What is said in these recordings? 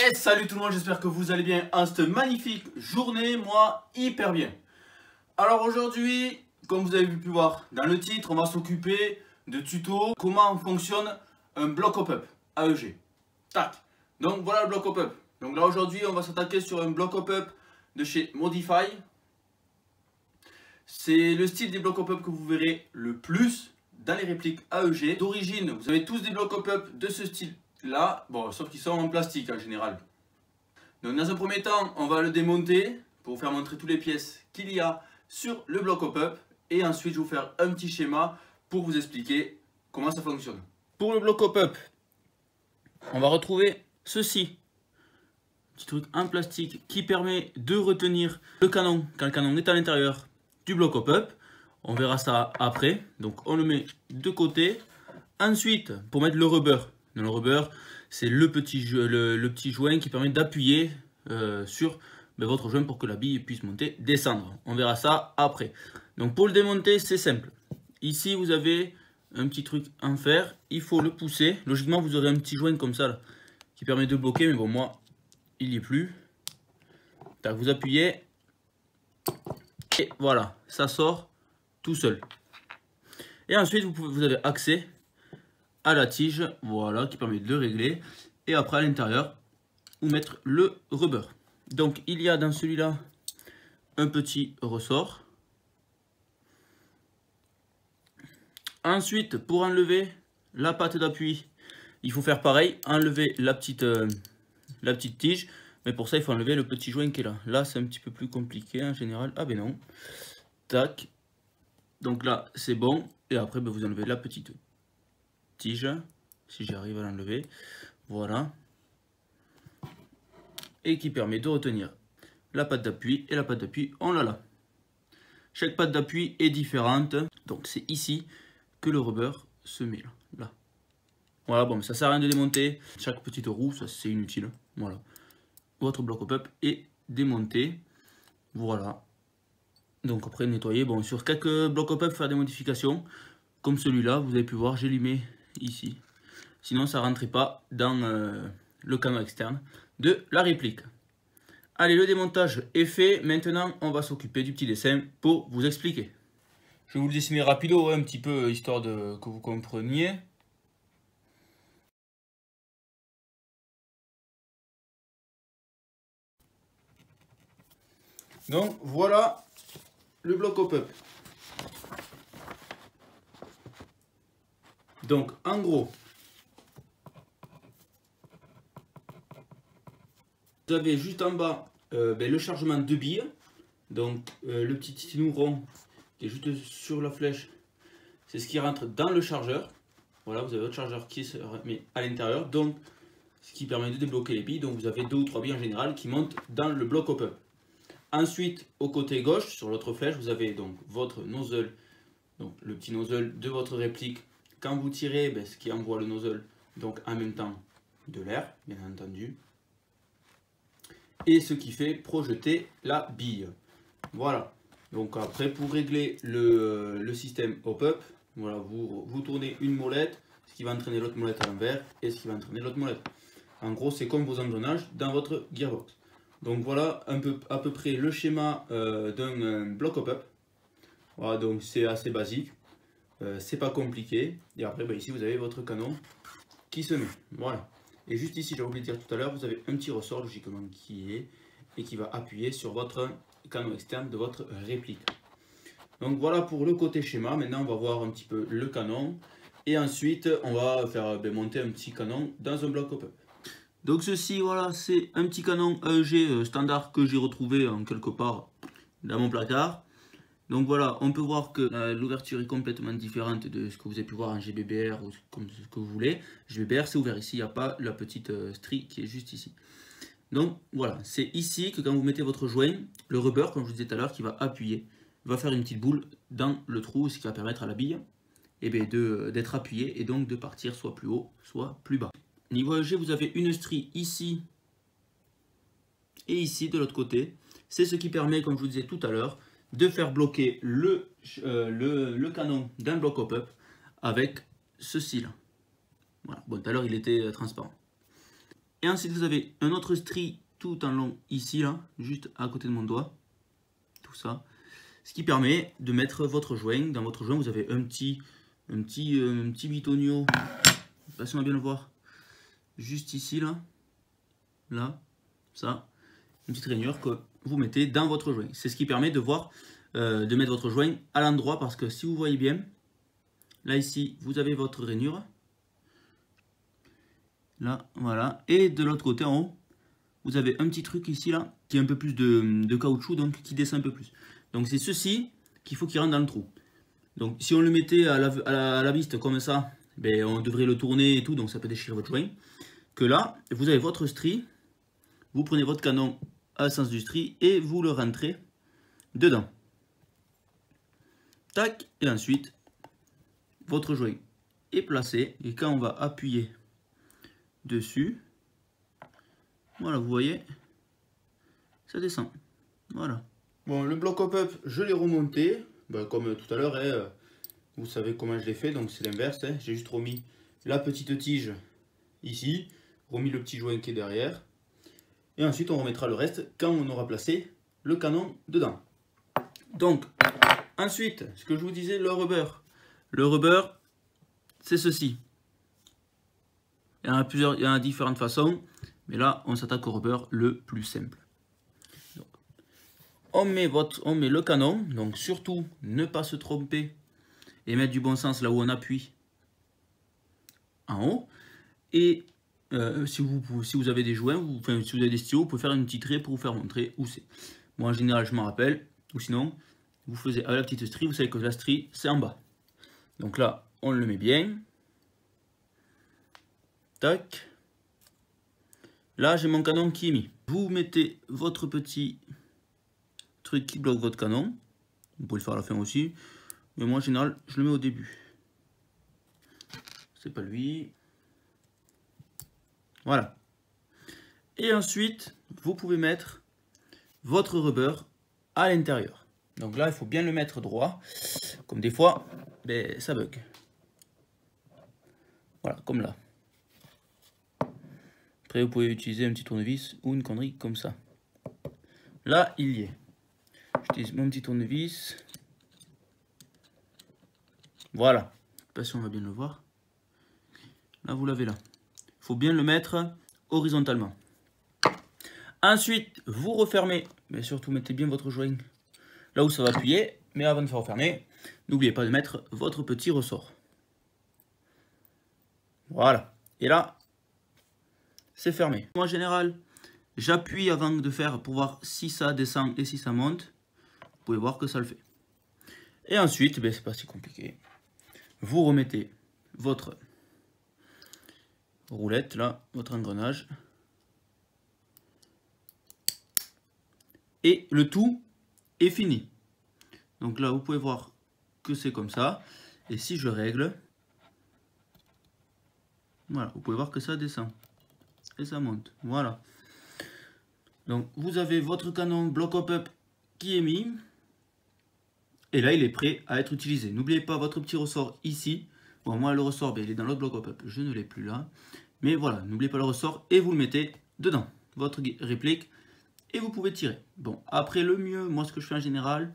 Et salut tout le monde, j'espère que vous allez bien en cette magnifique journée, moi hyper bien. Alors aujourd'hui, comme vous avez pu voir dans le titre, on va s'occuper de tuto comment fonctionne un bloc pop-up AEG. Tac. Donc voilà le bloc pop-up. Donc là aujourd'hui, on va s'attaquer sur un bloc pop-up de chez Modify. C'est le style des blocs pop-up que vous verrez le plus dans les répliques AEG. D'origine, vous avez tous des blocs pop-up de ce style là, bon, sauf qu'ils sont en plastique en général. Donc dans un premier temps, on va le démonter pour vous faire montrer toutes les pièces qu'il y a sur le bloc pop-up. Et ensuite, je vais vous faire un petit schéma pour vous expliquer comment ça fonctionne. Pour le bloc pop-up, on va retrouver ceci. Petit truc en plastique qui permet de retenir le canon quand le canon est à l'intérieur du bloc pop-up. On verra ça après. Donc on le met de côté. Ensuite, pour mettre le rubber. Dans le rubber, c'est le petit joint qui permet d'appuyer sur votre joint pour que la bille puisse monter, descendre. On verra ça après. Donc pour le démonter, c'est simple. Ici, vous avez un petit truc en fer. Il faut le pousser. Logiquement, vous aurez un petit joint comme ça là, qui permet de bloquer. Mais bon, moi, il n'y est plus. Tac, vous appuyez. Et voilà, ça sort tout seul. Et ensuite, vous avez accès à la tige, voilà, qui permet de le régler. Et après, à l'intérieur, vous mettre le rubber. Donc, il y a dans celui-là un petit ressort. Ensuite, pour enlever la patte d'appui, il faut faire pareil, enlever la petite tige. Mais pour ça, il faut enlever le petit joint qui est là. Là, c'est un petit peu plus compliqué en général. Ah ben non. Tac. Donc là, c'est bon. Et après, ben, vous enlevez la petite tige, si j'arrive à l'enlever, voilà, et qui permet de retenir la patte d'appui, et la patte d'appui on l'a là. Chaque patte d'appui est différente, donc c'est ici que le rubber se met là. Voilà, bon, ça sert à rien de démonter chaque petite roue, ça c'est inutile. Voilà, votre bloc pop-up est démonté, voilà. Donc après nettoyer, bon, sur quelques blocs pop-up faire des modifications, comme celui-là, vous avez pu voir, j'ai limé ici. Sinon, ça ne rentrait pas dans le canon externe de la réplique. Allez, le démontage est fait. Maintenant, on va s'occuper du petit dessin pour vous expliquer. Je vais vous le dessiner rapido, un petit peu, histoire que vous compreniez. Donc, voilà le bloc pop-up. Donc, en gros, vous avez juste en bas le chargement de billes. Donc, le petit tinou rond qui est juste sur la flèche, c'est ce qui rentre dans le chargeur. Voilà, vous avez votre chargeur qui se met à l'intérieur, donc ce qui permet de débloquer les billes. Donc, vous avez 2 ou 3 billes en général qui montent dans le bloc pop-up. Ensuite, au côté gauche, sur l'autre flèche, vous avez donc votre nozzle, donc le petit nozzle de votre réplique. Quand vous tirez, ce qui envoie le nozzle, donc en même temps de l'air, bien entendu, et ce qui fait projeter la bille. Voilà. Donc après, pour régler le système pop-up, voilà, vous tournez une molette, ce qui va entraîner l'autre molette à l'envers et ce qui va entraîner l'autre molette. En gros, c'est comme vos engrenages dans votre gearbox. Donc voilà à peu près le schéma d'un bloc pop-up. Voilà, donc c'est assez basique, c'est pas compliqué. Et après, ici vous avez votre canon qui se met. Voilà. Et juste ici, j'ai oublié de dire tout à l'heure, vous avez un petit ressort logiquement qui va appuyer sur votre canon externe de votre réplique. Donc voilà pour le côté schéma. Maintenant, on va voir un petit peu le canon. Et ensuite, on va faire monter un petit canon dans un bloc pop-up. Donc ceci, voilà, c'est un petit canon AEG standard que j'ai retrouvé en quelque part dans mon placard. Donc voilà, on peut voir que l'ouverture est complètement différente de ce que vous avez pu voir en GBBR ou comme ce que vous voulez. GBBR, c'est ouvert ici, il n'y a pas la petite strie qui est juste ici. Donc voilà, c'est ici que quand vous mettez votre joint, le rubber, comme je vous disais tout à l'heure, qui va appuyer, va faire une petite boule dans le trou, ce qui va permettre à la bille d'être appuyée et donc de partir soit plus haut, soit plus bas. Niveau EG, vous avez une strie ici et ici de l'autre côté. C'est ce qui permet, comme je vous disais tout à l'heure, de faire bloquer le canon d'un bloc pop-up avec ceci là. Voilà. Bon, tout à l'heure il était transparent. Et ensuite vous avez un autre stri tout en long ici, là, juste à côté de mon doigt. Tout ça. Ce qui permet de mettre votre joint. Dans votre joint, vous avez un petit bitonio. Je ne sais pas si on va bien le voir. Juste ici, là. Là. Ça. Une petite rainure que vous mettez dans votre joint. C'est ce qui permet de voir, de mettre votre joint à l'endroit. Parce que si vous voyez bien, là, ici, vous avez votre rainure. Là, voilà. Et de l'autre côté, en haut, vous avez un petit truc ici, là, qui est un peu plus de caoutchouc, donc qui descend un peu plus. Donc c'est ceci qu'il faut qu'il rentre dans le trou. Donc si on le mettait à la viste comme ça, ben, on devrait le tourner et tout, donc ça peut déchirer votre joint. Que là, vous avez votre stri, vous prenez votre canon à sens du stri et vous le rentrez dedans. Tac, et ensuite, votre joint est placé, et quand on va appuyer dessus, voilà, vous voyez, ça descend. Voilà. Bon, le bloc hop-up, je l'ai remonté, ben, comme tout à l'heure, hein, vous savez comment je l'ai fait, donc c'est l'inverse. Hein, j'ai juste remis la petite tige ici, remis le petit joint qui est derrière, et ensuite on remettra le reste quand on aura placé le canon dedans. Donc, ensuite, ce que je vous disais, le rubber. Le rubber, c'est ceci. Il y en a différentes façons. Mais là, on s'attaque au rubber le plus simple. Donc, on met le canon. Donc surtout, ne pas se tromper et mettre du bon sens là où on appuie en haut. Et si vous avez des joints, si vous avez des stylos, vous pouvez faire une petite raie pour vous faire montrer où c'est. Moi, en général, je m'en rappelle. Ou sinon, vous faisiez avec la petite strie. Vous savez que la strie, c'est en bas. Donc là, on le met bien. Tac. Là, j'ai mon canon qui est mis. Vous mettez votre petit truc qui bloque votre canon. Vous pouvez le faire à la fin aussi. Mais moi, en général, je le mets au début. C'est pas lui. Voilà. Et ensuite, vous pouvez mettre votre rubber à l'intérieur. Donc là, il faut bien le mettre droit. Comme des fois, ben, ça bug. Voilà, comme là. Après, vous pouvez utiliser un petit tournevis ou une connerie comme ça. Là, il y est. J'utilise mon petit tournevis. Voilà. Je ne sais pas si on va bien le voir. Là, vous l'avez là. Il faut bien le mettre horizontalement. Ensuite, vous refermez. Mais surtout, mettez bien votre joint là où ça va appuyer. Mais avant de faire refermer, n'oubliez pas de mettre votre petit ressort. Voilà. Et là, c'est fermé. Moi, en général, j'appuie avant de faire pour voir si ça descend et si ça monte. Vous pouvez voir que ça le fait. Et ensuite, ben, c'est pas si compliqué. Vous remettez votre roulette, là, votre engrenage. Et le tout est fini. Donc là, vous pouvez voir que c'est comme ça. Et si je règle, voilà, vous pouvez voir que ça descend. Et ça monte. Voilà. Donc vous avez votre canon bloc hop-up qui est mis. Et là il est prêt à être utilisé. N'oubliez pas votre petit ressort ici. Bon, moi le ressort, ben, il est dans l'autre bloc hop-up. Je ne l'ai plus là. Mais voilà, n'oubliez pas le ressort et vous le mettez dedans. Votre réplique. Et vous pouvez tirer. Bon, après le mieux, moi ce que je fais en général,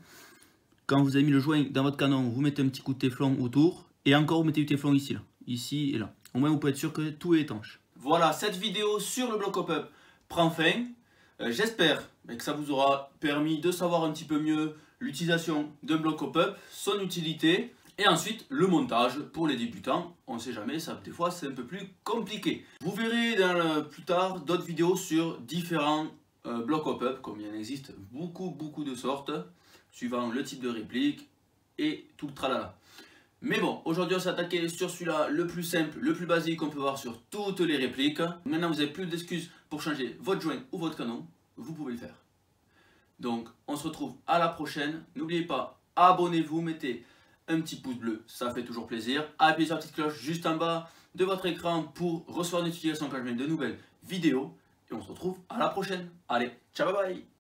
quand vous avez mis le joint dans votre canon, vous mettez un petit coup de téflon autour. Et encore vous mettez du téflon ici, là. Ici et là. Au moins vous pouvez être sûr que tout est étanche. Voilà, cette vidéo sur le bloc hop-up prend fin. J'espère que ça vous aura permis de savoir un petit peu mieux l'utilisation d'un bloc hop-up, son utilité et ensuite le montage pour les débutants. On ne sait jamais, ça, des fois c'est un peu plus compliqué. Vous verrez plus tard d'autres vidéos sur différents blocs hop-up, comme il en existe beaucoup de sortes, suivant le type de réplique et tout le tralala. Mais bon, aujourd'hui on s'est attaqué sur celui-là, le plus simple, le plus basique qu'on peut voir sur toutes les répliques. Maintenant vous n'avez plus d'excuses pour changer votre joint ou votre canon, vous pouvez le faire. Donc on se retrouve à la prochaine. N'oubliez pas, abonnez-vous, mettez un petit pouce bleu, ça fait toujours plaisir. Appuyez sur la petite cloche juste en bas de votre écran pour recevoir une notification quand je mets de nouvelles vidéos. Et on se retrouve à la prochaine. Allez, ciao, bye bye.